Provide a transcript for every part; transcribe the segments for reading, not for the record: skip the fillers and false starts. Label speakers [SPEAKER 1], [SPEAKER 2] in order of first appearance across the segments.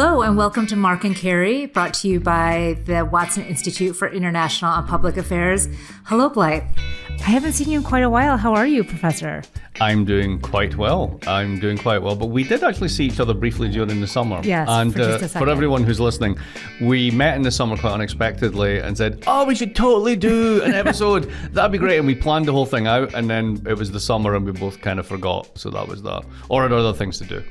[SPEAKER 1] Hello and welcome to Mark and Carrie, brought to you by the Watson Institute for International and Public Affairs. Hello, Blyth. I haven't seen you in quite a while. How are you, Professor?
[SPEAKER 2] I'm doing quite well. But we did actually see each other briefly during the summer.
[SPEAKER 1] Yes,
[SPEAKER 2] and
[SPEAKER 1] for just a second.
[SPEAKER 2] For everyone who's listening, we met in the summer quite unexpectedly and said, we should totally do an episode. That'd be great. And we planned the whole thing out, and then it was the summer and we both kind of forgot. So that was that. Or had other things to do.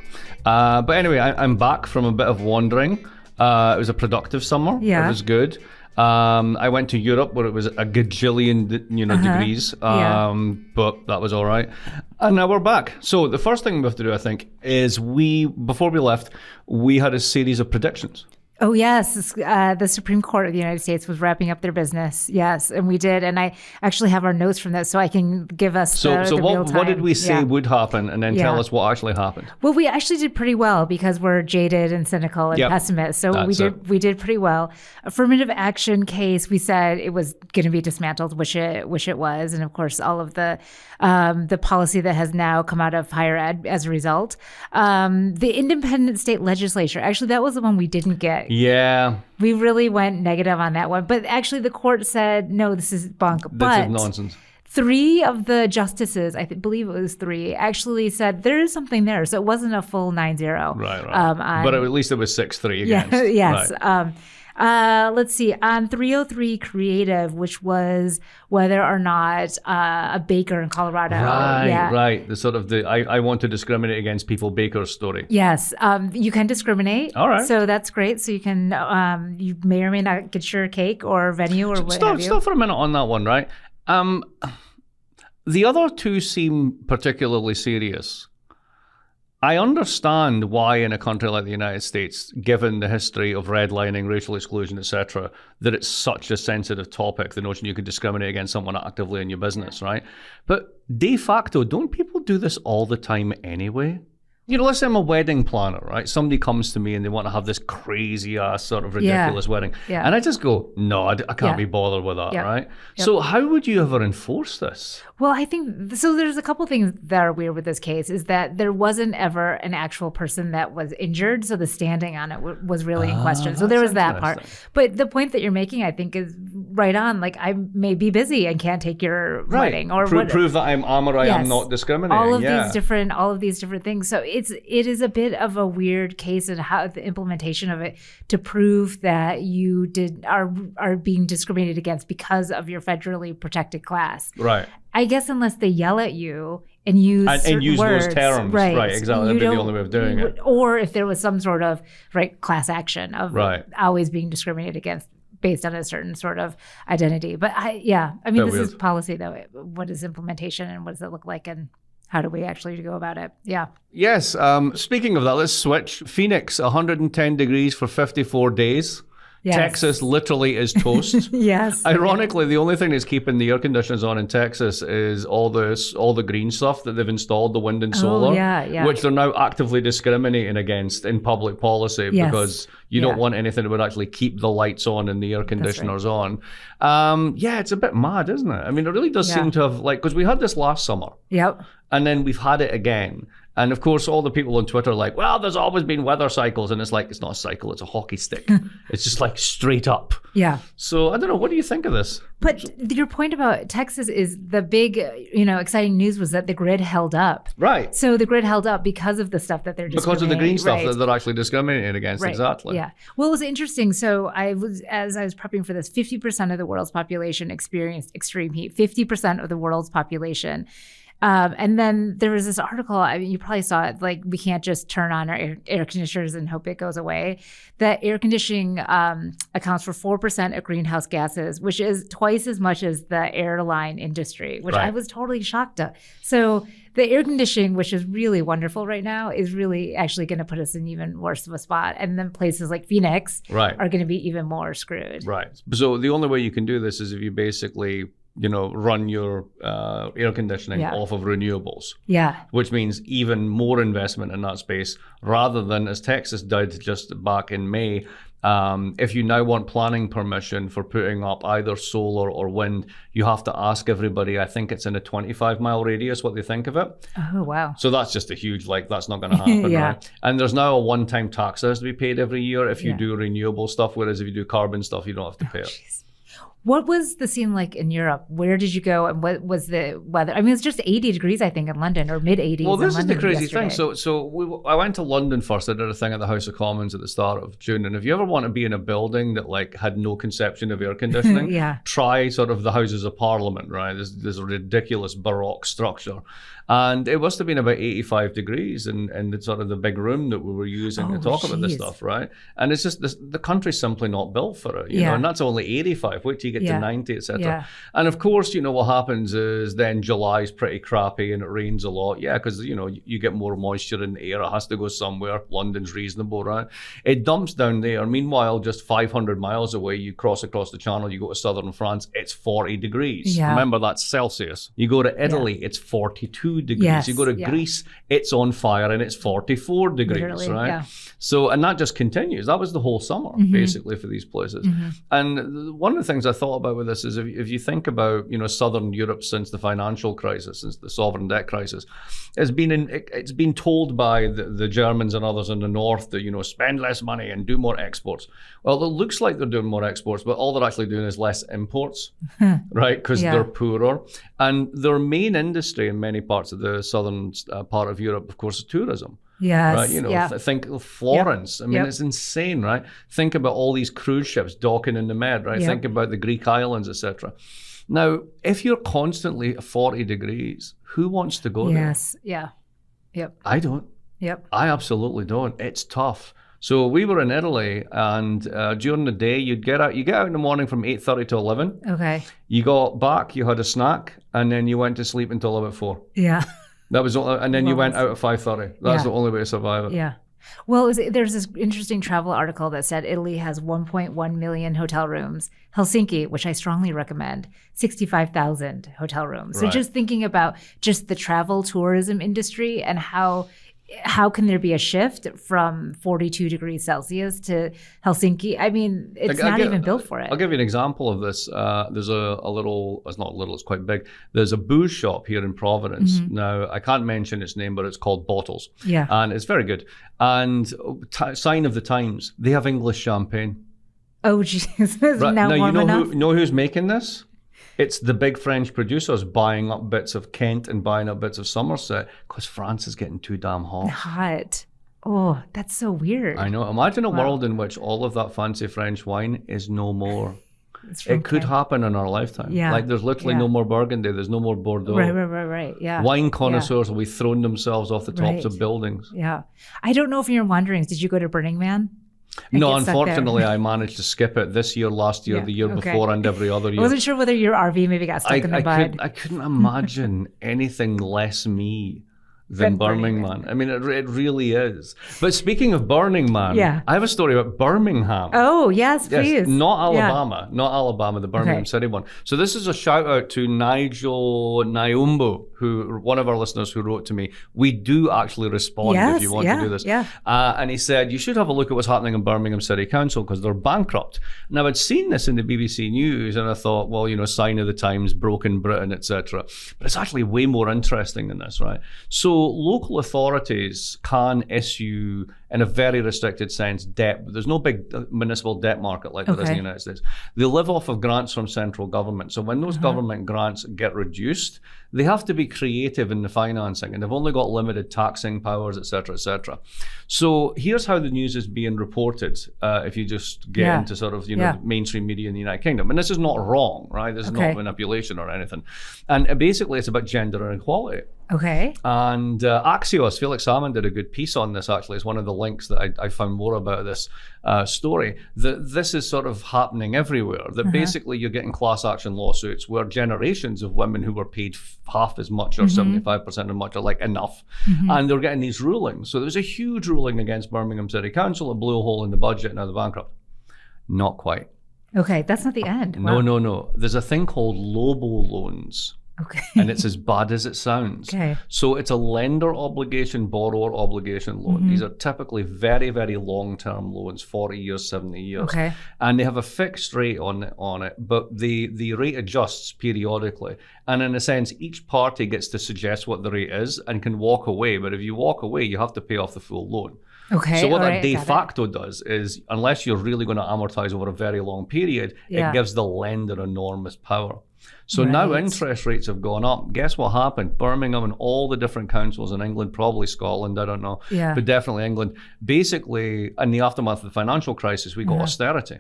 [SPEAKER 2] But anyway, I'm back from a bit of wandering. It was a productive summer.
[SPEAKER 1] Yeah.
[SPEAKER 2] It was good. I went to Europe where it was a gajillion, degrees, but that was all right. And now we're back. So the first thing we have to do, I think, is before we left, we had a series of predictions.
[SPEAKER 1] Oh, yes. The Supreme Court of the United States was wrapping up their business. Yes, and we did. And I actually have our notes from that, so I can give us the real time.
[SPEAKER 2] What did we say would happen, and then tell us what actually happened?
[SPEAKER 1] Well, we actually did pretty well because we're jaded and cynical and pessimist. So we did pretty well. Affirmative action case, we said it was going to be dismantled, which it was. And of course, all of the policy that has now come out of higher ed as a result. The independent state legislature, actually, that was the one we didn't get.
[SPEAKER 2] Yeah.
[SPEAKER 1] We really went negative on that one. But actually, the court said, no, this is bunk.
[SPEAKER 2] This is nonsense.
[SPEAKER 1] 3 of the justices, believe it was 3, actually said there is something there. So it wasn't a full 9-0.
[SPEAKER 2] Right. But at least it was 6-3 against.
[SPEAKER 1] Yeah, yes.
[SPEAKER 2] Right.
[SPEAKER 1] Let's see. On 303 creative, which was whether or not a baker in Colorado.
[SPEAKER 2] Right. The sort of I want to discriminate against people bakers story.
[SPEAKER 1] Yes. You can discriminate.
[SPEAKER 2] All right.
[SPEAKER 1] So that's great. So you can, you may or may not get your cake or venue or what have you.
[SPEAKER 2] Stop for a minute on that one, right? The other 2 seem particularly serious. I understand why in a country like the United States, given the history of redlining, racial exclusion, etc., that it's such a sensitive topic, the notion you could discriminate against someone actively in your business, right? But de facto, don't people do this all the time anyway? Let's say I'm a wedding planner, right? Somebody comes to me and they want to have this crazy ass sort of ridiculous wedding. Yeah. And I just go, no, I can't be bothered with that, right? Yep. So how would you ever enforce this?
[SPEAKER 1] Well, I think, so there's a couple things that are weird with this case is that there wasn't ever an actual person that was injured. So the standing on it was really in question. So there was that part. But the point that you're making, I think, is right on. Like, I may be busy and can't take your wedding. Or
[SPEAKER 2] prove that I'm I'm not discriminating.
[SPEAKER 1] All of these different things. So it is a bit of a weird case in how the implementation of it to prove that you are being discriminated against because of your federally protected class.
[SPEAKER 2] Right.
[SPEAKER 1] I guess unless they yell at you and use words,
[SPEAKER 2] those terms, right? Exactly. That'd be the only way of doing it.
[SPEAKER 1] Or if there was some sort of class action of always being discriminated against based on a certain sort of identity. But this is policy though. What is implementation and what does it look like, and how do we actually go about it? Yeah.
[SPEAKER 2] Yes. Speaking of that, let's switch. Phoenix, 110 degrees for 54 days. Yes. Texas literally is toast.
[SPEAKER 1] Yes.
[SPEAKER 2] Ironically, the only thing that's keeping the air conditioners on in Texas is all the green stuff that they've installed, the wind and solar, which they're now actively discriminating against in public policy because you don't want anything that would actually keep the lights on and the air conditioners on. It's a bit mad, isn't it? I mean, it really does seem to have, because we had this last summer.
[SPEAKER 1] Yep.
[SPEAKER 2] And then we've had it again. And of course, all the people on Twitter are like, well, there's always been weather cycles. And it's like, it's not a cycle, it's a hockey stick. It's just like straight up.
[SPEAKER 1] Yeah.
[SPEAKER 2] So I don't know, what do you think of this?
[SPEAKER 1] But your point about Texas is the big, exciting news was that the grid held up.
[SPEAKER 2] Right.
[SPEAKER 1] So the grid held up because of the stuff that they're discriminating.
[SPEAKER 2] Because of the green stuff that they're actually discriminating against, exactly.
[SPEAKER 1] Yeah. Well, it was interesting. So as I was prepping for this, 50% of the world's population experienced extreme heat. 50% of the world's population. And then there was this article, you probably saw it, we can't just turn on our air conditioners and hope it goes away. That air conditioning accounts for 4% of greenhouse gases, which is twice as much as the airline industry, which I was totally shocked at. So the air conditioning, which is really wonderful right now, is really actually going to put us in even worse of a spot. And then places like Phoenix are going to be even more screwed. Right.
[SPEAKER 2] So the only way you can do this is if you basically run your air conditioning off of renewables.
[SPEAKER 1] Yeah.
[SPEAKER 2] Which means even more investment in that space rather than, as Texas did just back in May, If you now want planning permission for putting up either solar or wind, you have to ask everybody, I think it's in a 25-mile radius, what they think of it.
[SPEAKER 1] Oh, wow.
[SPEAKER 2] So that's just a huge, that's not going to happen,
[SPEAKER 1] Yeah.
[SPEAKER 2] right? And there's now a one-time tax that has to be paid every year if you do renewable stuff, whereas if you do carbon stuff, you don't have to pay it.
[SPEAKER 1] Geez. What was the scene like in Europe? Where did you go, and what was the weather? I mean, it's just 80 degrees, I think, in London, or mid 80s.
[SPEAKER 2] Well, this
[SPEAKER 1] in
[SPEAKER 2] is the
[SPEAKER 1] London
[SPEAKER 2] crazy
[SPEAKER 1] yesterday.
[SPEAKER 2] thing. I went to London first. I did a thing at the House of Commons at the start of June. And if you ever want to be in a building that had no conception of air conditioning, try sort of the Houses of Parliament, right? There's a ridiculous Baroque structure. And it must have been about 85 degrees in the sort of the big room that we were using to talk about this stuff, right? And it's just the country's simply not built for it, you know, and that's only 85. Wait till you get to 90, etc. Yeah. And of course, you know, what happens is then July's pretty crappy and it rains a lot. Yeah, because, you know, you get more moisture in the air. It has to go somewhere. London's reasonable, right? It dumps down there. Meanwhile, just 500 miles away, you cross across the channel, you go to southern France, it's 40 degrees. Yeah. Remember, that's Celsius. You go to Italy, it's 42 degrees. Yes, you go to Greece, it's on fire and it's 44 degrees, literally, right? Yeah. So, and that just continues. That was the whole summer, basically, for these places. And one of the things I thought about with this is if you think about, you know, Southern Europe since the financial crisis, since the sovereign debt crisis, it's been told by the Germans and others in the north that, you know, spend less money and do more exports. Well, it looks like they're doing more exports, but all they're actually doing is less imports, right? Because they're poorer. And their main industry in many parts of the southern part of Europe, of course, is tourism.
[SPEAKER 1] Yes.
[SPEAKER 2] Right. You know, think of Florence. I mean, it's insane, right? Think about all these cruise ships docking in the Med, right? Think about the Greek islands, etc. Now, if you're constantly 40 degrees, who wants to go there?
[SPEAKER 1] Yes. Yeah. Yep.
[SPEAKER 2] I don't.
[SPEAKER 1] Yep.
[SPEAKER 2] I absolutely don't. It's tough. So we were in Italy, and during the day, you get out in the morning from 8:30 to 11.
[SPEAKER 1] Okay.
[SPEAKER 2] You got back, you had a snack, and then you went to sleep until about 4.
[SPEAKER 1] Yeah.
[SPEAKER 2] That was, and then you went out at 5:30. That's the only way to survive it.
[SPEAKER 1] Yeah. Well, there's this interesting travel article that said Italy has 1.1 million hotel rooms. Helsinki, which I strongly recommend, 65,000 hotel rooms. So just thinking about just the travel tourism industry and how can there be a shift from 42 degrees Celsius to Helsinki? I mean, it's not even built for it.
[SPEAKER 2] I'll give you an example of this. There's a little, it's not little, it's quite big. There's a booze shop here in Providence. Now, I can't mention its name, but it's called Bottles. Yeah. And it's very good. And sign of the times, they have English champagne.
[SPEAKER 1] Oh, Jesus.
[SPEAKER 2] Right.
[SPEAKER 1] Now
[SPEAKER 2] you
[SPEAKER 1] enough?
[SPEAKER 2] know who's making this? It's the big French producers buying up bits of Kent and buying up bits of Somerset because France is getting too damn hot.
[SPEAKER 1] Hot. Oh, that's so weird.
[SPEAKER 2] I know. Imagine a world in which all of that fancy French wine is no more. It could happen in our lifetime. Yeah. Like there's literally no more Burgundy. There's no more Bordeaux.
[SPEAKER 1] Right. Yeah.
[SPEAKER 2] Wine connoisseurs will be throwing themselves off the tops of buildings.
[SPEAKER 1] Yeah. I don't know if you're wondering, did you go to Burning Man?
[SPEAKER 2] No, unfortunately, I managed to skip it this year, last year, the year before, and every other year.
[SPEAKER 1] I wasn't sure whether your RV maybe got stuck in the mud.
[SPEAKER 2] I couldn't imagine anything less me than Burning Man. I mean, it really is. But speaking of Burning Man, I have a story about Birmingham.
[SPEAKER 1] Oh, yes, please.
[SPEAKER 2] Yes, not Alabama, the Birmingham City one. So this is a shout out to Nigel Nyumbu, one of our listeners who wrote to me. We do actually respond if you want to do this. Yeah. And he said, you should have a look at what's happening in Birmingham City Council because they're bankrupt. Now, I'd seen this in the BBC News and I thought, well, you know, sign of the times, broken Britain, etc. But it's actually way more interesting than this, right? So local authorities can issue, in a very restricted sense, debt. There's no big municipal debt market like there is in the United States. They live off of grants from central government. So when those government grants get reduced, they have to be creative in the financing, and they've only got limited taxing powers, et cetera, et cetera. So here's how the news is being reported if you just get into sort of, mainstream media in the United Kingdom. And this is not wrong, right? This is not manipulation or anything. And basically it's about gender inequality.
[SPEAKER 1] Okay.
[SPEAKER 2] And Axios, Felix Salmon did a good piece on this, actually. It's one of the links that I found more about this story, that this is sort of happening everywhere, that basically you're getting class action lawsuits where generations of women who were paid half as much or 75% as much are like enough. And they're getting these rulings. So there's a huge ruling against Birmingham City Council, it blew a hole in the budget, now they're bankrupt. Not quite.
[SPEAKER 1] Okay, that's not the end.
[SPEAKER 2] Wow. No. There's a thing called Lobo loans.
[SPEAKER 1] Okay.
[SPEAKER 2] And it's as bad as it sounds.
[SPEAKER 1] Okay.
[SPEAKER 2] So it's a lender obligation, borrower obligation loan. These are typically very, very long-term loans, 40 years, 70 years.
[SPEAKER 1] Okay.
[SPEAKER 2] And they have a fixed rate on it, but the rate adjusts periodically. And in a sense, each party gets to suggest what the rate is and can walk away. But if you walk away, you have to pay off the full loan.
[SPEAKER 1] Okay.
[SPEAKER 2] So what that de facto does is, unless you're really going to amortize over a very long period, it gives the lender enormous power. So now interest rates have gone up. Guess what happened? Birmingham and all the different councils in England, probably Scotland, I don't know, but definitely England. Basically, in the aftermath of the financial crisis, we got austerity.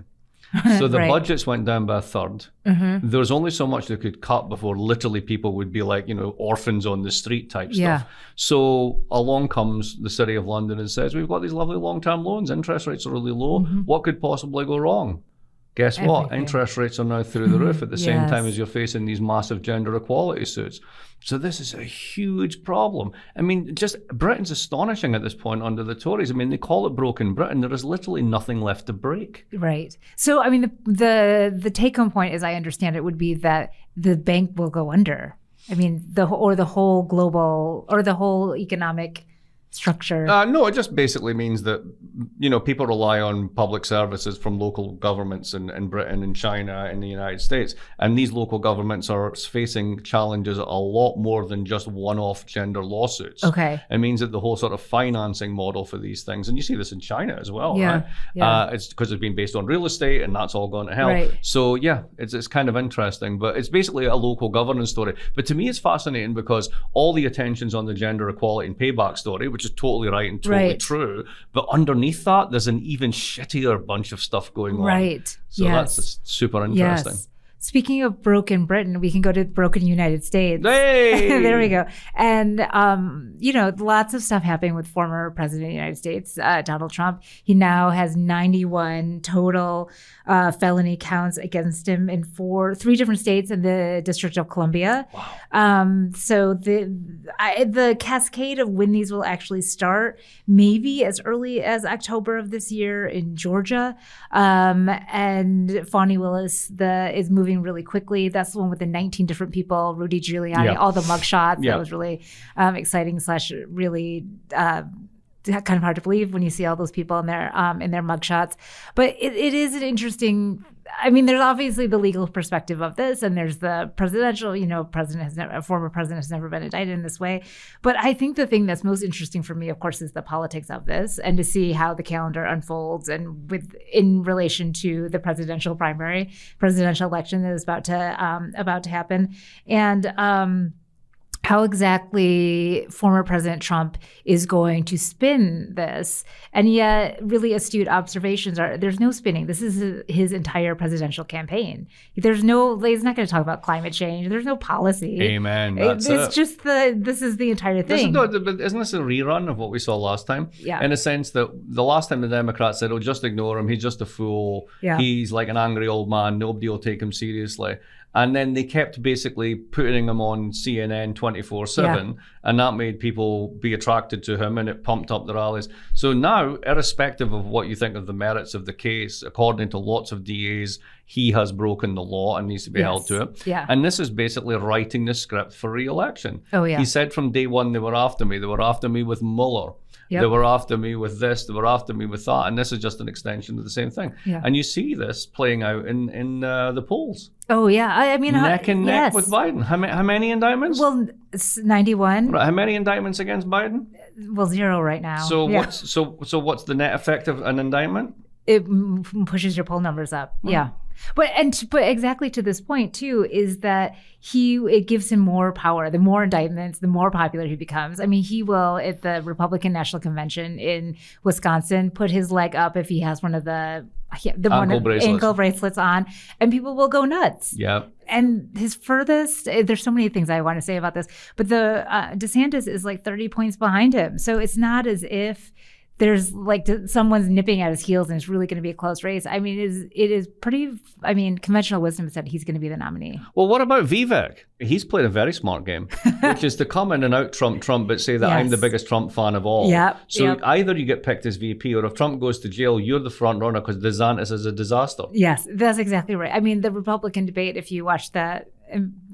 [SPEAKER 2] So the budgets went down by a third. There was only so much they could cut before literally people would be like, orphans on the street type stuff. So along comes the City of London and says, we've got these lovely long-term loans. Interest rates are really low. What could possibly go wrong? Guess what? Interest rates are now through the roof at the same time as you're facing these massive gender equality suits. So this is a huge problem. I mean, just Britain's astonishing at this point under the Tories. I mean, they call it broken Britain. There is literally nothing left to break.
[SPEAKER 1] Right. So, I mean, the take-home point, as I understand it, would be that the bank will go under. I mean, the whole global or the whole economic structure.
[SPEAKER 2] No, it just basically means that, people rely on public services from local governments in Britain and China and the United States. And these local governments are facing challenges a lot more than just one-off gender lawsuits.
[SPEAKER 1] Okay.
[SPEAKER 2] It means that the whole sort of financing model for these things, and you see this in China as well, right? It's because it's been based on real estate and that's all gone to hell. Right. So yeah, it's kind of interesting, but it's basically a local governance story. But to me, it's fascinating because all the attention's on the gender equality and payback story, which is totally right and totally true. But underneath that, there's an even shittier bunch of stuff going on.
[SPEAKER 1] Right.
[SPEAKER 2] So that's super interesting.
[SPEAKER 1] Yes. Speaking of broken Britain, we can go to broken United States.
[SPEAKER 2] Hey!
[SPEAKER 1] There we go. And, lots of stuff happening with former president of the United States, Donald Trump. He now has 91 total felony counts against him in three different states and the District of Columbia. Wow. So the cascade of when these will actually start, maybe as early as October of this year in Georgia. And Fani Willis is moving really quickly. That's the one with the 19 different people, Rudy Giuliani, all the mugshots. That was really exciting / really kind of hard to believe when you see all those people in their mugshots. But it is an interesting. I mean, there's obviously the legal perspective of this, and there's the presidential. A former president has never been indicted in this way. But I think the thing that's most interesting for me, of course, is the politics of this, and to see how the calendar unfolds, and in relation to the presidential election that is about to happen, and how exactly former President Trump is going to spin this. And yet really astute observations are there's no spinning. This is his entire presidential campaign. He's not going to talk about climate change. There's no policy.
[SPEAKER 2] Amen.
[SPEAKER 1] It's just this is the entire thing.
[SPEAKER 2] Isn't this a rerun of what we saw last time?
[SPEAKER 1] Yeah.
[SPEAKER 2] In a sense that the last time the Democrats said, just ignore him. He's just a fool. Yeah. He's like an angry old man. Nobody will take him seriously. And then they kept basically putting him on CNN 24/7, and that made people be attracted to him, and it pumped up the rallies. So now, irrespective of what you think of the merits of the case, according to lots of DAs, he has broken the law and needs to be held to it.
[SPEAKER 1] Yeah.
[SPEAKER 2] And this is basically writing the script for re-election.
[SPEAKER 1] Oh, yeah.
[SPEAKER 2] He said from day one they were after me. They were after me with Mueller. Yep. They were after me with this, they were after me with that, and this is just an extension of the same thing. Yeah. And you see this playing out in the polls.
[SPEAKER 1] Oh, yeah. I mean,
[SPEAKER 2] neck and neck with Biden. How many indictments?
[SPEAKER 1] Well, it's 91.
[SPEAKER 2] Right. How many indictments against Biden?
[SPEAKER 1] Well, 0 right now.
[SPEAKER 2] So what's the net effect of an indictment?
[SPEAKER 1] It pushes your poll numbers up. Mm. Yeah. But exactly to this point too is that it gives him more power. The more indictments, the more popular he becomes. I mean, he will at the Republican National Convention in Wisconsin put his leg up if he has one of the ankle bracelets on, and people will go nuts.
[SPEAKER 2] Yeah.
[SPEAKER 1] And there's so many things I want to say about this, but the DeSantis is like 30 points behind him. So it's not as if there's like someone's nipping at his heels and it's really going to be a close race. I mean, it is pretty, conventional wisdom said he's going to be the nominee.
[SPEAKER 2] Well, what about Vivek? He's played a very smart game, which is to come in and out Trump, but say that I'm the biggest Trump fan of all.
[SPEAKER 1] Yep.
[SPEAKER 2] So either you get picked as VP, or if Trump goes to jail, you're the front runner because DeSantis is a disaster.
[SPEAKER 1] Yes, that's exactly right. I mean, the Republican debate, if you watch that,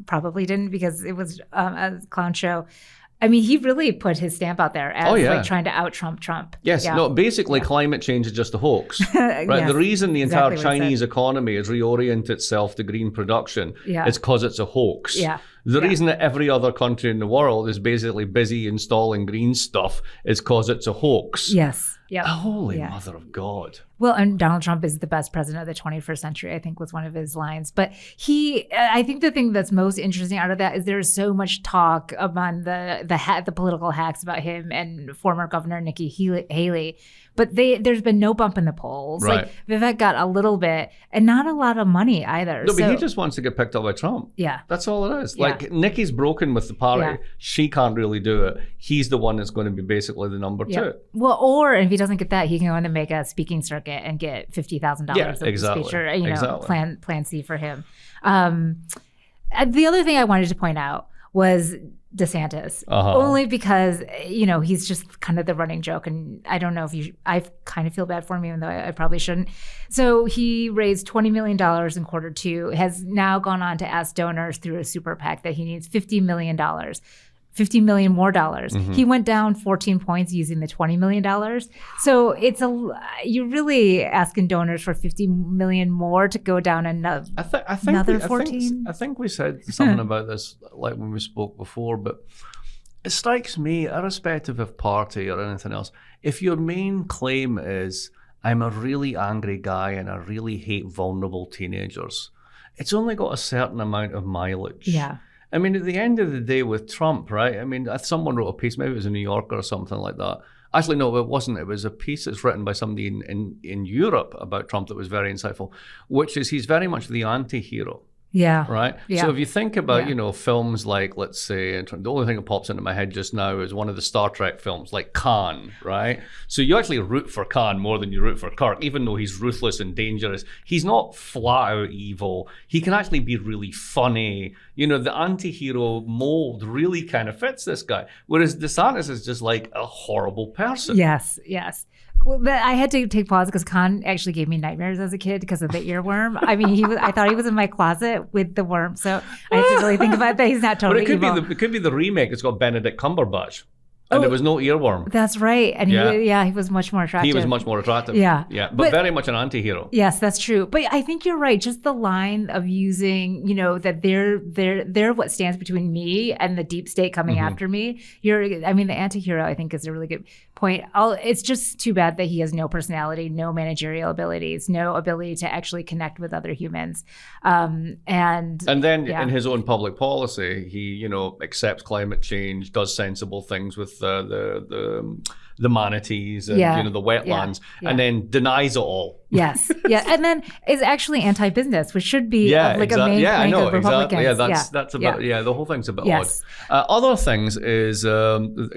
[SPEAKER 1] probably didn't because it was a clown show. I mean, he really put his stamp out there as like trying to out-Trump Trump.
[SPEAKER 2] Yes, no, basically climate change is just a hoax, right?
[SPEAKER 1] Yes,
[SPEAKER 2] the reason the entire
[SPEAKER 1] exactly
[SPEAKER 2] Chinese economy has reoriented itself to green production is because it's a hoax.
[SPEAKER 1] Yeah.
[SPEAKER 2] The reason that every other country in the world is basically busy installing green stuff is because it's a hoax.
[SPEAKER 1] Yes. Yeah.
[SPEAKER 2] Holy mother of God.
[SPEAKER 1] Well, and Donald Trump is the best president of the 21st century, I think was one of his lines. But I think the thing that's most interesting out of that is there's so much talk among the political hacks about him and former Governor Nikki Haley. But there's been no bump in the polls.
[SPEAKER 2] Right.
[SPEAKER 1] Like Vivek got a little bit and not a lot of money either.
[SPEAKER 2] No, but he just wants to get picked up by Trump.
[SPEAKER 1] Yeah.
[SPEAKER 2] That's all it is. Like Nikki's broken with the party.
[SPEAKER 1] Yeah.
[SPEAKER 2] She can't really do it. He's the one that's going to be basically the number two.
[SPEAKER 1] Well, or if he doesn't get that, he can go in and make a speaking circuit and get $50,000 of speech or plan C for him. The other thing I wanted to point out was DeSantis, only because, he's just kind of the running joke. And I don't know I kind of feel bad for him, even though I probably shouldn't. So he raised $20 million in Q2, has now gone on to ask donors through a super PAC that he needs $50 million. $50 million more dollars. Mm-hmm. He went down 14 points using the $20 million. So you're really asking donors for $50 million more to go down another 14.
[SPEAKER 2] I think we said something about this like when we spoke before, but it strikes me, irrespective of party or anything else, if your main claim is, I'm a really angry guy and I really hate vulnerable teenagers, it's only got a certain amount of mileage.
[SPEAKER 1] Yeah.
[SPEAKER 2] I mean, at the end of the day with Trump, right? I mean, someone wrote a piece, maybe it was a New Yorker or something like that. Actually, no, it wasn't. It was a piece that's written by somebody in Europe about Trump that was very insightful, which is he's very much the anti-hero.
[SPEAKER 1] Yeah.
[SPEAKER 2] Right?
[SPEAKER 1] Yeah.
[SPEAKER 2] So if you think about, films like, let's say, the only thing that pops into my head just now is one of the Star Trek films, like Khan, right? So you actually root for Khan more than you root for Kirk, even though he's ruthless and dangerous. He's not flat out evil. He can actually be really funny. The anti-hero mold really kind of fits this guy. Whereas DeSantis is just like a horrible person.
[SPEAKER 1] Yes. Well, I had to take pause because Khan actually gave me nightmares as a kid because of the earworm. I mean, I thought he was in my closet with the worm, so I had to really think about that. He's not totally evil.
[SPEAKER 2] It could be the remake. It's got Benedict Cumberbatch. And there was no earworm.
[SPEAKER 1] That's right. And he was much more attractive.
[SPEAKER 2] He was much more attractive.
[SPEAKER 1] Yeah.
[SPEAKER 2] But very much an anti-hero.
[SPEAKER 1] Yes, that's true. But I think you're right. Just the line of using, that they're what stands between me and the deep state coming after me. The anti-hero, I think, is a really good point. It's just too bad that he has no personality, no managerial abilities, no ability to actually connect with other humans. And
[SPEAKER 2] then in his own public policy, he, accepts climate change, does sensible things with the manatees and the wetlands, and then denies it all.
[SPEAKER 1] Yes, and then is actually anti-business, which should be a main plank of Republicans.
[SPEAKER 2] That's about the whole thing's a bit odd. Other things is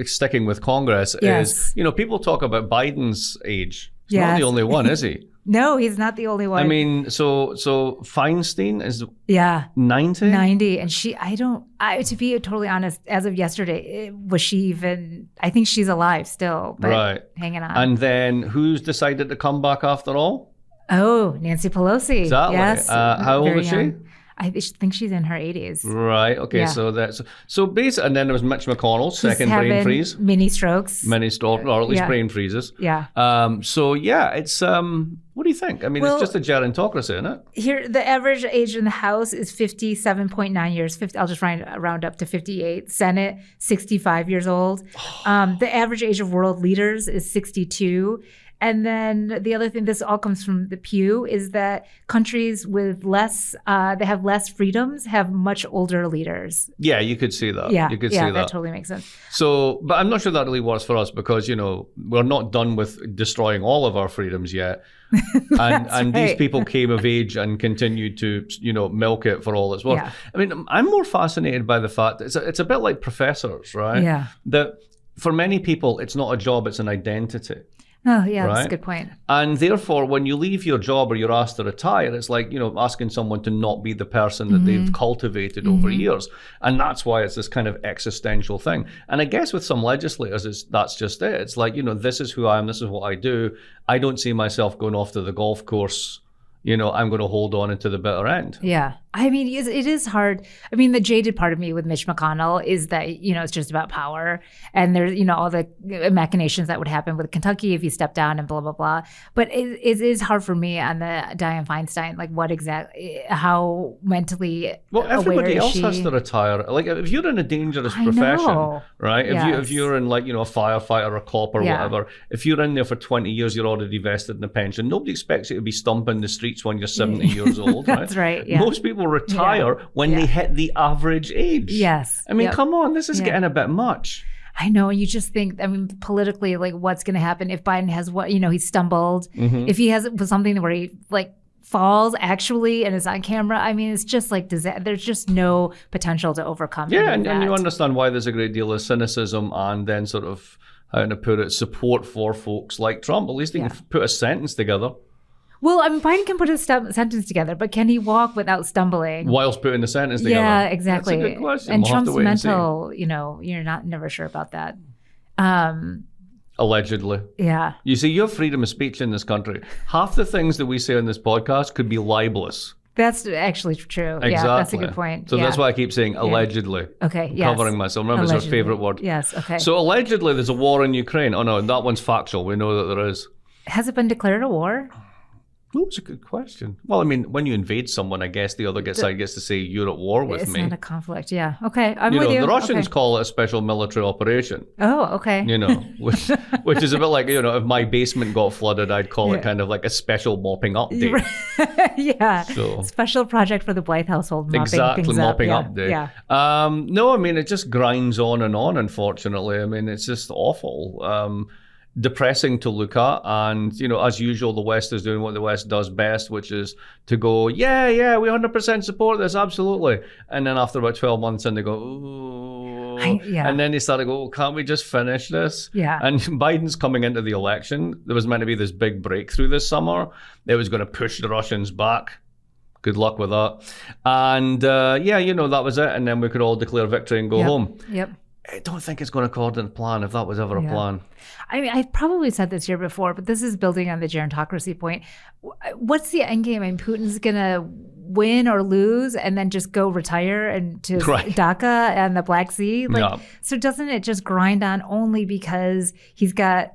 [SPEAKER 2] sticking with Congress is people talk about Biden's age. He's not the only one, is he?
[SPEAKER 1] No, he's not the only one.
[SPEAKER 2] I mean, so Feinstein is 90?
[SPEAKER 1] 90. And to be totally honest, as of yesterday, was she even, I think she's alive still, but hanging on.
[SPEAKER 2] And then who's decided to come back after all?
[SPEAKER 1] Oh, Nancy Pelosi.
[SPEAKER 2] Exactly.
[SPEAKER 1] Yes.
[SPEAKER 2] How old is she?
[SPEAKER 1] I think she's in her 80s.
[SPEAKER 2] Right. Okay. Yeah. So basically, and then there was Mitch McConnell, second brain freeze,
[SPEAKER 1] mini strokes,
[SPEAKER 2] or at least brain freezes.
[SPEAKER 1] Yeah.
[SPEAKER 2] It's what do you think? I mean, it's just a gerontocracy, isn't it?
[SPEAKER 1] Here, the average age in the House is 57.9 years. I'll just round up to 58. Senate, 65 years old. The average age of world leaders is 62. And then the other thing, this all comes from the Pew, is that countries with they have less freedoms have much older leaders.
[SPEAKER 2] Yeah, you could see that.
[SPEAKER 1] Yeah,
[SPEAKER 2] you could see that.
[SPEAKER 1] That totally makes sense.
[SPEAKER 2] So, but I'm not sure that really works for us because, we're not done with destroying all of our freedoms yet. and these people came of age and continued to, milk it for all it's worth. Yeah. I mean, I'm more fascinated by the fact that it's a bit like professors, right?
[SPEAKER 1] Yeah.
[SPEAKER 2] That for many people, it's not a job, it's an identity.
[SPEAKER 1] Oh, yeah, that's a good point.
[SPEAKER 2] And therefore, when you leave your job or you're asked to retire, it's like, asking someone to not be the person that they've cultivated over years. And that's why it's this kind of existential thing. And I guess with some legislators, that's just it. It's like, this is who I am, this is what I do. I don't see myself going off to the golf course. I'm going to hold on into the bitter end.
[SPEAKER 1] Yeah. I mean, it is hard. I mean, the jaded part of me with Mitch McConnell is that, it's just about power. And there's, all the machinations that would happen with Kentucky if he stepped down and blah, blah, blah. But it is hard for me on the Dianne Feinstein, like how mentally
[SPEAKER 2] everybody else
[SPEAKER 1] she
[SPEAKER 2] has to retire. Like if you're in a dangerous profession, right? If you're in like, a firefighter or a cop or whatever, if you're in there for 20 years, you're already vested in a pension. Nobody expects you to be stomping the streets when you're 70 years old, right?
[SPEAKER 1] That's right. Yeah.
[SPEAKER 2] Most people retire when they hit the average age.
[SPEAKER 1] Yes.
[SPEAKER 2] I mean, come on, this is getting a bit much.
[SPEAKER 1] I know. You just think, I mean, politically, like what's going to happen if Biden has he stumbled, if he has something where he like falls actually and is on camera. I mean, it's just like, there's just no potential to overcome.
[SPEAKER 2] Yeah. And you understand why there's a great deal of cynicism and then sort of, how to put it, support for folks like Trump. At least he can put a sentence together.
[SPEAKER 1] Well, I mean, Biden can put a sentence together, but can he walk without stumbling?
[SPEAKER 2] Whilst putting the sentence together.
[SPEAKER 1] Yeah, exactly.
[SPEAKER 2] That's a good question.
[SPEAKER 1] And Trump's mental, you're never sure about that.
[SPEAKER 2] Allegedly.
[SPEAKER 1] Yeah.
[SPEAKER 2] You see, you have freedom of speech in this country. Half the things that we say on this podcast could be libelous.
[SPEAKER 1] That's actually true.
[SPEAKER 2] Exactly.
[SPEAKER 1] Yeah, that's a good point.
[SPEAKER 2] So that's why I keep saying allegedly.
[SPEAKER 1] Okay, yes.
[SPEAKER 2] Covering myself. Remember, it's our favorite word.
[SPEAKER 1] Yes, okay.
[SPEAKER 2] So allegedly there's a war in Ukraine. Oh no, that one's factual. We know that there is.
[SPEAKER 1] Has it been declared a war?
[SPEAKER 2] Oh, it's a good question. Well, I mean, when you invade someone, I guess the other side gets to say, you're at war with me.
[SPEAKER 1] It's not a conflict, yeah. Okay, I'm with you.
[SPEAKER 2] The Russians call it a special military operation.
[SPEAKER 1] Oh, okay.
[SPEAKER 2] Which is a bit like, if my basement got flooded, I'd call it kind of like a special mopping up day.
[SPEAKER 1] Yeah.
[SPEAKER 2] So,
[SPEAKER 1] special project for the Blyth household,
[SPEAKER 2] mopping up day.
[SPEAKER 1] Yeah.
[SPEAKER 2] No, I mean, it just grinds on and on, unfortunately. I mean, it's just awful. Depressing to look at, and as usual, the West is doing what the West does best, which is to go, we 100% support this, absolutely, and then after about 12 months, and they go, ooh, and then they start to go, can't we just finish this?
[SPEAKER 1] Yeah.
[SPEAKER 2] And Biden's coming into the election. There was meant to be this big breakthrough this summer. It was going to push the Russians back. Good luck with that. And that was it. And then we could all declare victory and go home.
[SPEAKER 1] Yep.
[SPEAKER 2] I don't think it's going according to plan, if that was ever a plan.
[SPEAKER 1] I mean, I probably said this here before, but this is building on the gerontocracy point. What's the end game? I mean, Putin's going to win or lose and then just go retire and to Dhaka and the Black Sea? So doesn't it just grind on only because he's got...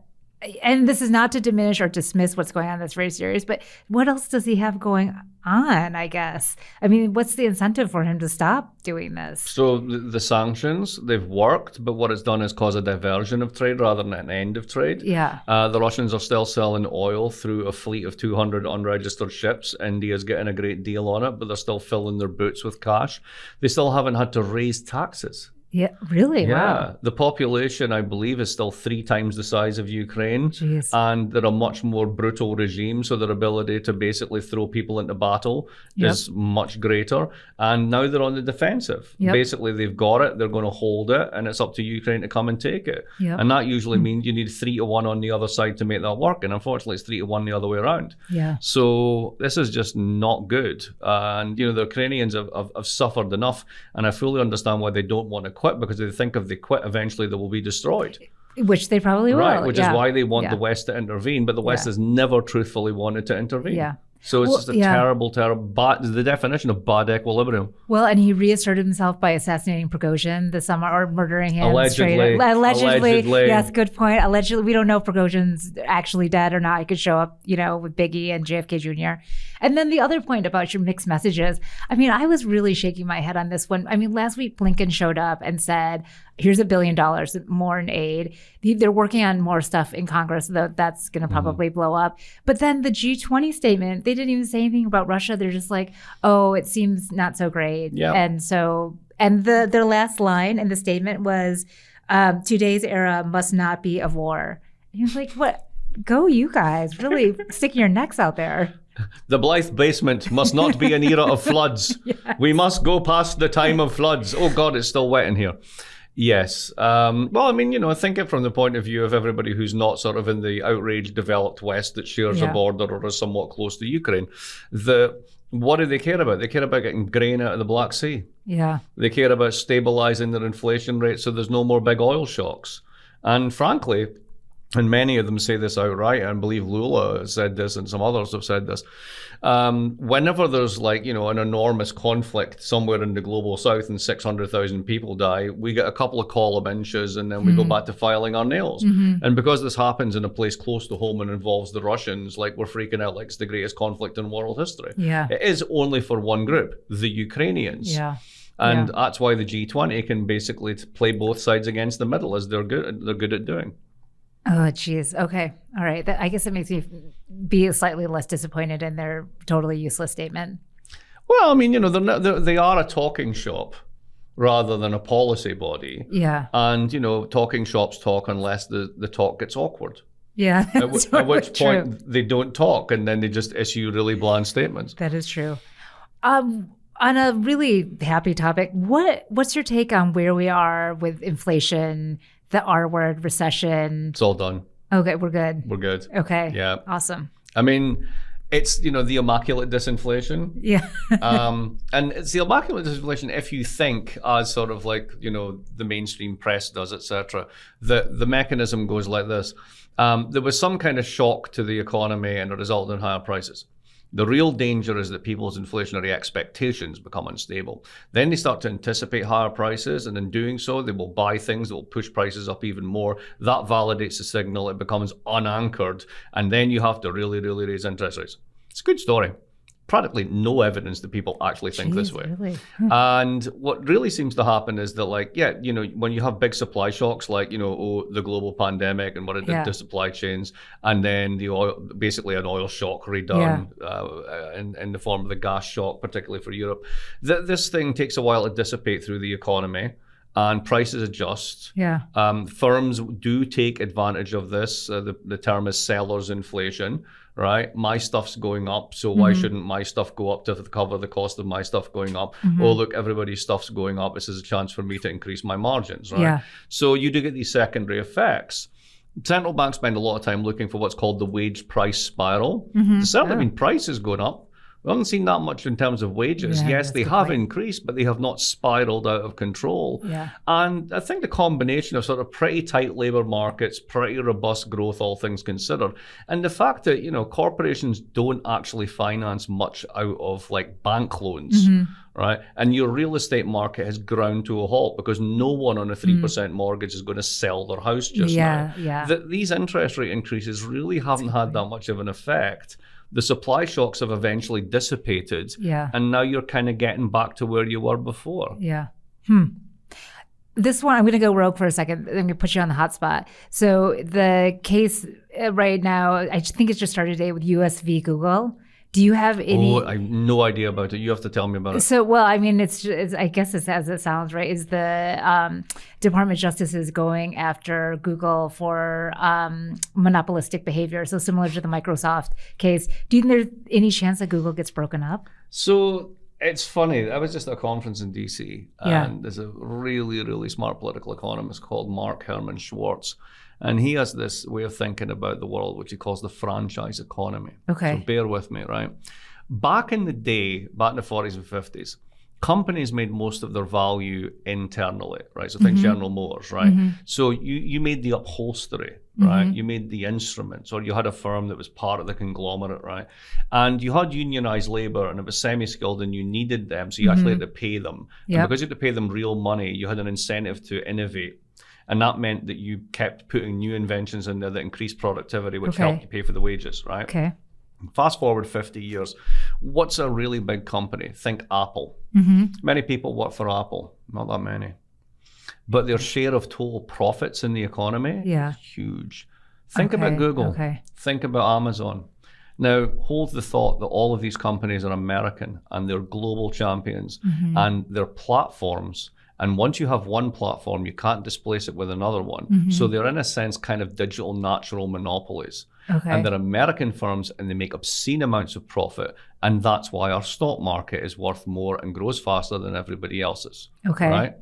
[SPEAKER 1] And this is not to diminish or dismiss what's going on that's very serious, but what else does he have going on, I guess? I mean, what's the incentive for him to stop doing this? So
[SPEAKER 2] the sanctions, they've worked, but what it's done is cause a diversion of trade rather than an end of trade.
[SPEAKER 1] Yeah.
[SPEAKER 2] The Russians are still selling oil through a fleet of 200 unregistered ships. India's getting a great deal on it, but they're still filling their boots with cash. They still haven't had to raise taxes.
[SPEAKER 1] Yeah, really?
[SPEAKER 2] Yeah.
[SPEAKER 1] Wow.
[SPEAKER 2] The population, I believe, is still 3 times the size of Ukraine.
[SPEAKER 1] Jeez.
[SPEAKER 2] And they're a much more brutal regime, so their ability to basically throw people into battle is much greater. And now they're on the defensive. Basically, they've got it, they're going to hold it, and it's up to Ukraine to come and take it. And that usually means you need 3-1 on the other side to make that work. And unfortunately, it's 3-1 the other way around.
[SPEAKER 1] Yeah.
[SPEAKER 2] So this is just not good. And, the Ukrainians have suffered enough. And I fully understand why they don't want to quit, because they think if they quit, eventually they will be destroyed.
[SPEAKER 1] Which they probably will.
[SPEAKER 2] Right, which is why they want the West to intervene, but the West has never truthfully wanted to intervene.
[SPEAKER 1] Yeah.
[SPEAKER 2] So it's just a terrible, the definition of bad equilibrium.
[SPEAKER 1] Well, and he reasserted himself by assassinating Prigozhin this summer, or murdering him.
[SPEAKER 2] Allegedly.
[SPEAKER 1] Allegedly. Yes, good point. Allegedly. We don't know if Prigozhin's actually dead or not. He could show up, with Biggie and JFK Jr. And then the other point about your mixed messages. I mean, I was really shaking my head on this one. I mean, last week, Blinken showed up and said, here's $1 billion more in aid. They're working on more stuff in Congress, though that's going to probably blow up. But then the G20 statement, they didn't even say anything about Russia. They're just like, oh, it seems not so great.
[SPEAKER 2] Yeah.
[SPEAKER 1] And so, their last line in the statement was, today's era must not be of war. And you're like, what? Go you guys, really sticking your necks out there.
[SPEAKER 2] The Blyth basement must not be an era of floods. Yes. We must go past the time of floods. Oh God, it's still wet in here. Yes. Well, I mean, I think it from the point of view of everybody who's not sort of in the outraged developed West that shares a border or is somewhat close to Ukraine. What do they care about? They care about getting grain out of the Black Sea.
[SPEAKER 1] Yeah.
[SPEAKER 2] They care about stabilizing their inflation rate so there's no more big oil shocks. And frankly, and many of them say this outright, and I believe Lula said this and some others have said this, whenever there's like, an enormous conflict somewhere in the global south and 600,000 people die, we get a couple of column inches and then we go back to filing our nails. And because this happens in a place close to home and involves the Russians, like we're freaking out like it's the greatest conflict in world history.
[SPEAKER 1] Yeah.
[SPEAKER 2] It is only for one group, the Ukrainians.
[SPEAKER 1] Yeah.
[SPEAKER 2] And that's why the G20 can basically play both sides against the middle, as they're good at doing.
[SPEAKER 1] Oh, geez. Okay. All right. I guess it makes me be slightly less disappointed in their totally useless statement.
[SPEAKER 2] Well, I mean, they are a talking shop rather than a policy body.
[SPEAKER 1] Yeah.
[SPEAKER 2] And, talking shops talk unless the talk gets awkward.
[SPEAKER 1] Yeah.
[SPEAKER 2] At which point they don't talk and then they just issue really bland statements.
[SPEAKER 1] That is true. On a really happy topic, what's your take on where we are with inflation, the R word, recession?
[SPEAKER 2] It's all done.
[SPEAKER 1] Okay, we're good.
[SPEAKER 2] We're good.
[SPEAKER 1] Okay.
[SPEAKER 2] Yeah.
[SPEAKER 1] Awesome.
[SPEAKER 2] I mean, it's, the immaculate disinflation.
[SPEAKER 1] Yeah.
[SPEAKER 2] And it's the immaculate disinflation if you think, as sort of like, the mainstream press does, etc. The mechanism goes like this. There was some kind of shock to the economy and it resulted in higher prices. The real danger is that people's inflationary expectations become unstable. Then they start to anticipate higher prices, and in doing so, they will buy things that will push prices up even more. That validates the signal. It becomes unanchored, and then you have to really, really raise interest rates. It's a good story. Practically no evidence that people actually think this way.
[SPEAKER 1] Really?
[SPEAKER 2] And what really seems to happen is that, like, when you have big supply shocks, like, the global pandemic and what it did to supply chains, and then basically an oil shock redone in the form of the gas shock, particularly for Europe, this thing takes a while to dissipate through the economy. And prices adjust.
[SPEAKER 1] Yeah.
[SPEAKER 2] Firms do take advantage of this. The term is seller's inflation, right? My stuff's going up, so why shouldn't my stuff go up to cover the cost of my stuff going up? Oh, look, everybody's stuff's going up. This is a chance for me to increase my margins, right? Yeah. So you do get these secondary effects. Central banks spend a lot of time looking for what's called the wage price spiral. It's certainly been prices going up. We haven't seen that much in terms of wages.
[SPEAKER 1] Yeah,
[SPEAKER 2] yes, they have increased, but they have not spiraled out of control.
[SPEAKER 1] Yeah.
[SPEAKER 2] And I think the combination of sort of pretty tight labor markets, pretty robust growth, all things considered, and the fact that, corporations don't actually finance much out of like bank loans, right? And your real estate market has ground to a halt because no one on a 3% mortgage is going to sell their house just now.
[SPEAKER 1] Yeah.
[SPEAKER 2] These interest rate increases really haven't had that much of an effect. The supply shocks have eventually dissipated, and now you're kind of getting back to where you were before.
[SPEAKER 1] Yeah. This one, I'm going to go rogue for a second. I'm going to put you on the hot spot. So the case right now, I think it's just started today with US v. Google. Do you have any?
[SPEAKER 2] Oh, I have no idea about it. You have to tell me about it.
[SPEAKER 1] So, well, I mean, it's I guess it's as it sounds, right? Is the Department of Justice is going after Google for monopolistic behavior. So similar to the Microsoft case. Do you think there's any chance that Google gets broken up?
[SPEAKER 2] So it's funny. I was just at a conference in DC, and there's a really, really smart political economist called Mark Schwartz. And he has this way of thinking about the world, which he calls the franchise economy.
[SPEAKER 1] Okay.
[SPEAKER 2] So bear with me, right? Back in the day, back in the 40s and 50s, companies made most of their value internally, right? So think General Motors, right? So you made the upholstery, right? You made the instruments, or you had a firm that was part of the conglomerate, right? And you had unionized labor, and it was semi-skilled, and you needed them, so you actually had to pay them. And because you had to pay them real money, you had an incentive to innovate. And that meant that you kept putting new inventions in there that increased productivity, which helped you pay for the wages, right?
[SPEAKER 1] Okay.
[SPEAKER 2] Fast forward 50 years. What's a really big company? Think Apple. Many people work for Apple, not that many. But their share of total profits in the economy is huge. Think about Google. Think about Amazon. Now, hold the thought that all of these companies are American and they're global champions and they're platforms. And once you have one platform, you can't displace it with another one. So they're, in a sense, kind of digital natural monopolies. And they're American firms, and they make obscene amounts of profit. And that's why our stock market is worth more and grows faster than everybody else's. Right?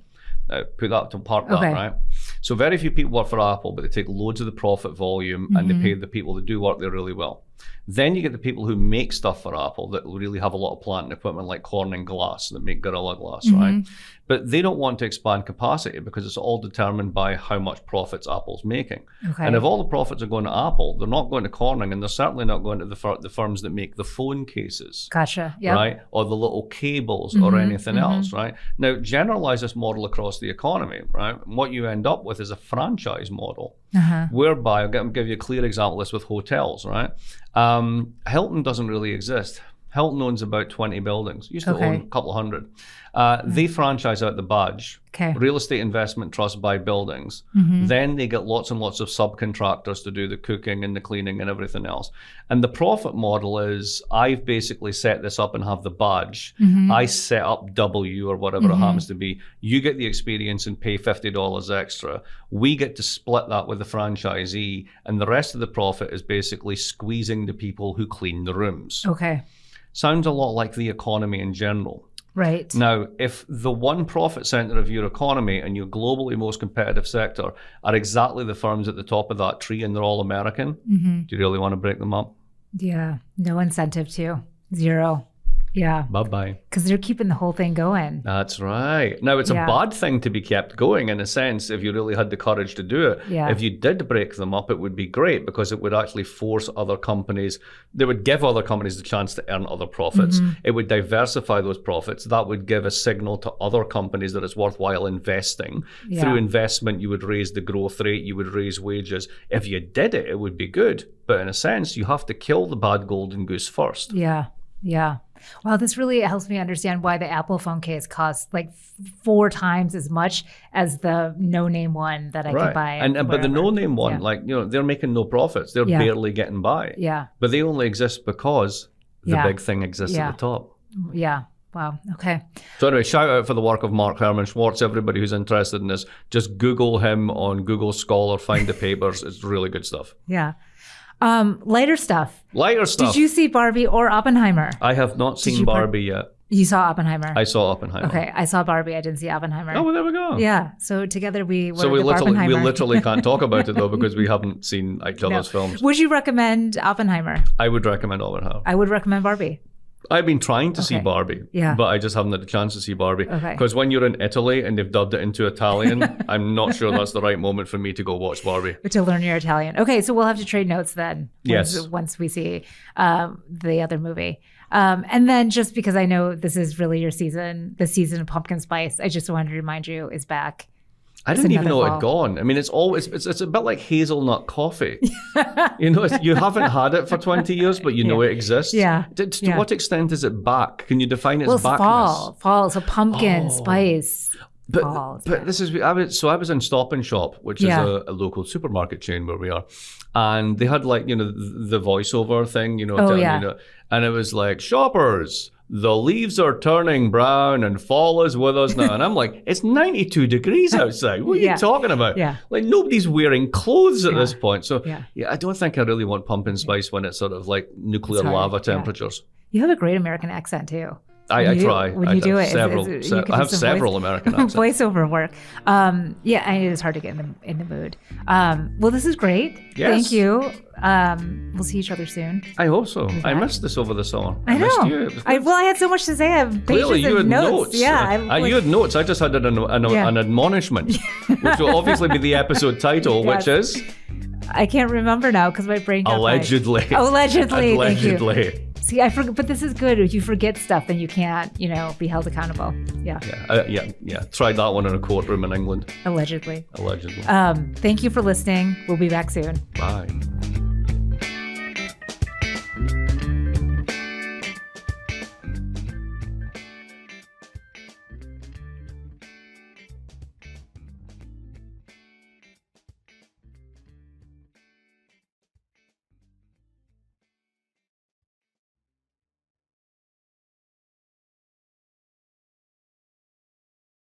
[SPEAKER 2] Put that to park that, right? So very few people work for Apple, but they take loads of the profit volume and they pay the people that do work there really well. Then you get the people who make stuff for Apple that really have a lot of plant and equipment like Corning Glass that make Gorilla Glass, right? But they don't want to expand capacity because it's all determined by how much profits Apple's making.
[SPEAKER 1] Okay.
[SPEAKER 2] And if all the profits are going to Apple, they're not going to Corning, and they're certainly not going to the firms that make the phone cases.
[SPEAKER 1] Gotcha. Yep.
[SPEAKER 2] Right? Or the little cables or anything else, right? Now, generalize this model across the economy, right? And what you end up with is a franchise model, whereby, I'll give you a clear example of this with hotels, right? Hilton doesn't really exist. Hilton owns about 20 buildings. Used to own a couple of hundred. They franchise out the badge. Real estate investment trusts buy buildings. Then they get lots and lots of subcontractors to do the cooking and the cleaning and everything else. And the profit model is, I've basically set this up and have the badge. I set up W or whatever it happens to be. You get the experience and pay $50 extra. We get to split that with the franchisee, and the rest of the profit is basically squeezing the people who clean the rooms. Sounds a lot like the economy in general.
[SPEAKER 1] Right.
[SPEAKER 2] Now, if the one profit center of your economy and your globally most competitive sector are exactly the firms at the top of that tree and they're all American, do you really want to break them up?
[SPEAKER 1] Yeah. No incentive to. Zero. Yeah.
[SPEAKER 2] Bye-bye.
[SPEAKER 1] Because they're keeping the whole thing going.
[SPEAKER 2] That's right. Now, it's a bad thing to be kept going in a sense if you really had the courage to do it. If you did break them up, it would be great because it would actually force other companies, they would give other companies the chance to earn other profits. It would diversify those profits. That would give a signal to other companies that it's worthwhile investing. Through investment, you would raise the growth rate, you would raise wages. If you did it, it would be good. But in a sense, you have to kill the bad golden goose first.
[SPEAKER 1] Yeah. Wow, this really helps me understand why the Apple phone case costs like 4 times as much as the no-name one that I could buy.
[SPEAKER 2] But the no-name one, like, you know, they're making no profits. They're barely getting by. But they only exist because the big thing exists at the top.
[SPEAKER 1] Wow. Okay.
[SPEAKER 2] So anyway, shout out for the work of Mark Herman Schwartz. Everybody who's interested in this, just Google him on Google Scholar, find the papers. It's really good stuff.
[SPEAKER 1] Lighter stuff. Did you see Barbie or Oppenheimer?
[SPEAKER 2] I have not seen Barbie yet.
[SPEAKER 1] You saw Oppenheimer?
[SPEAKER 2] I saw Oppenheimer.
[SPEAKER 1] Okay, I saw Barbie. I didn't see Oppenheimer.
[SPEAKER 2] Oh, well, there we go.
[SPEAKER 1] Yeah, so together we were
[SPEAKER 2] we literally can't talk about it though because we haven't seen each other's films.
[SPEAKER 1] Would you recommend Oppenheimer?
[SPEAKER 2] I would recommend Oppenheimer.
[SPEAKER 1] I would recommend Barbie.
[SPEAKER 2] I've been trying to see Barbie, but I just haven't had the chance to see Barbie. Because when you're in Italy and they've dubbed it into Italian, I'm not sure that's the right moment for me to go watch Barbie.
[SPEAKER 1] To learn your Italian. Okay, so we'll have to trade notes then. Once we see the other movie. And then just because I know this is really your season, the season of pumpkin spice, I just wanted to remind you is back.
[SPEAKER 2] I didn't even know it had gone. I mean, it's a bit like hazelnut coffee. You know, you haven't had it for 20 years, but you know it exists. To what extent is it back? Can you define its backness?
[SPEAKER 1] Fall. So pumpkin spice.
[SPEAKER 2] But this is, I was in Stop and Shop, which is a local supermarket chain where we are. And they had like, you know, the voiceover thing, you know, and it was like, shoppers, the leaves are turning brown and fall is with us now. And I'm like, it's 92 degrees outside. What are you talking about? Like nobody's wearing clothes at this point. So I don't think I really want pumpkin spice when it's sort of like nuclear lava temperatures.
[SPEAKER 1] You have a great American accent too.
[SPEAKER 2] I try.
[SPEAKER 1] When you do it,
[SPEAKER 2] I have several American accents.
[SPEAKER 1] Voiceover work. It is hard to get in the mood. Well, this is great.
[SPEAKER 2] Yes.
[SPEAKER 1] Thank you. We'll see each other soon.
[SPEAKER 2] I hope so. I missed this over the summer.
[SPEAKER 1] I know.
[SPEAKER 2] Missed you.
[SPEAKER 1] I had so much to say. I have
[SPEAKER 2] Clearly, you had notes.
[SPEAKER 1] Yeah.
[SPEAKER 2] You had notes. I just had an admonishment, which will obviously be the episode title, which is...
[SPEAKER 1] I can't remember now because my brain got
[SPEAKER 2] Allegedly.
[SPEAKER 1] Thank you. See, I forget, but this is good. If you forget stuff, then you can't, be held accountable. Yeah.
[SPEAKER 2] Tried that one in a courtroom in England.
[SPEAKER 1] Allegedly.
[SPEAKER 2] Allegedly.
[SPEAKER 1] Thank you for listening. We'll be back soon.
[SPEAKER 2] Bye.